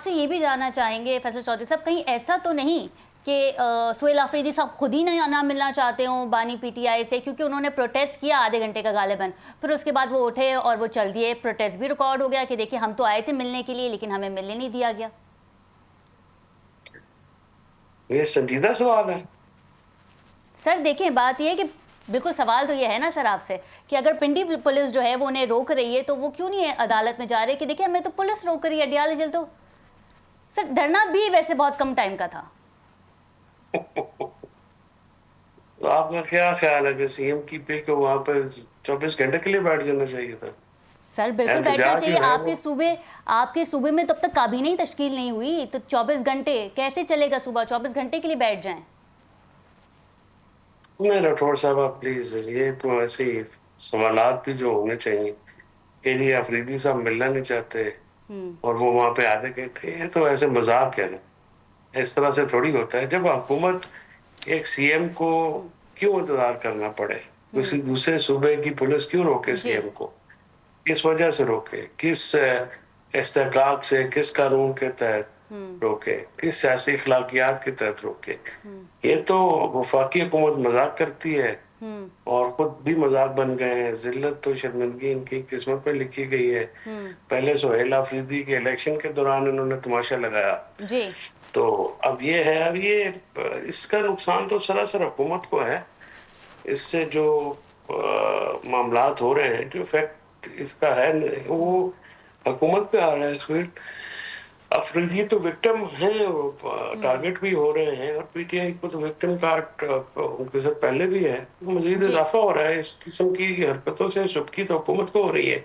आपसे ये भी जानना चाहेंगे फैसल चौधरी साहब, कहीं ऐसा तो नहीं कि सुहेल अफरीदी साहब खुद ही नहीं ना मिलना चाहते हों बानी पीटीआई से, क्योंकि उन्होंने प्रोटेस्ट किया आधे घंटे का गालिबन, फिर उसके बाद वो उठे और वो चल दिए, प्रोटेस्ट भी रिकॉर्ड हो गया कि देखिए हम तो आए थे मिलने के लिए लेकिन हमें मिलने नहीं दिया गया। ये संजीदा सवाल है। सर देखिए, बात ये है कि बिल्कुल सवाल तो ये है ना सर आपसे कि अगर पिंडी पुलिस जो है वो उन्हें रोक रही है तो वो क्यों नहीं है अदालत में जा रहे कि देखिए हमें तो पुलिस रोक रही है, अडियाला जेल तो। सर धरना भी वैसे बहुत कम टाइम का था। तो आपका क्या ख्याल है कि सीएम की पे को वहां पर 24 घंटे के लिए बैठ जाना चाहिए था? सर बिल्कुल बैठना एहतजाज चाहिए। जो है वो आपके सूबे में तब तक काबीना ही तश्कील नहीं हुई तो 24 घंटे कैसे चलेगा? सुबह 24 घंटे के लिए बैठ जाएं। नहीं, राठौर साहब आप प्लीज, ये तो ऐसे ही सवालात भी जो होने चाहिए कि जी अफरीदी साहब मिलना नहीं चाहते और वो वहां पे आते कहते हैं, तो ऐसे मजाक है ना, इस तरह से थोड़ी होता है। जब हुकूमत एक सीएम को क्यों इंतजार करना पड़े, किसी दूसरे सूबे की पुलिस क्यों रोके जी। सीएम को, किस वजह से रोके, किस इस्तेहकाक से, किस कानून के तहत रोके, किस सियासी अखलाकियात के तहत रोके? ये तो वफाकी हुकूमत मजाक करती है और खुद भी मजाक बन गए हैं। जिल्लत तो शर्मिंदगी इनकी किस्मत में लिखी गई है। पहले सुहेल अफरीदी के इलेक्शन के दौरान इन्होंने तमाशा लगाया, जी। तो अब ये है, अब ये इसका नुकसान तो सरासर हुकूमत को है। इससे जो मामलात हो रहे हैं, जो इफेक्ट इसका है वो हुकूमत पे आ रहा है। इसमें अफरीदी तो विक्टिम हैं, वो टारगेट भी हो रहे हैं, और पीटीआई को तो विक्टिम का उनके साथ पहले भी है। मजीद जी। इजाफा हो रहा है इस किस्म की हरकतों से। शुबकी तो हुकूमत को हो रही है।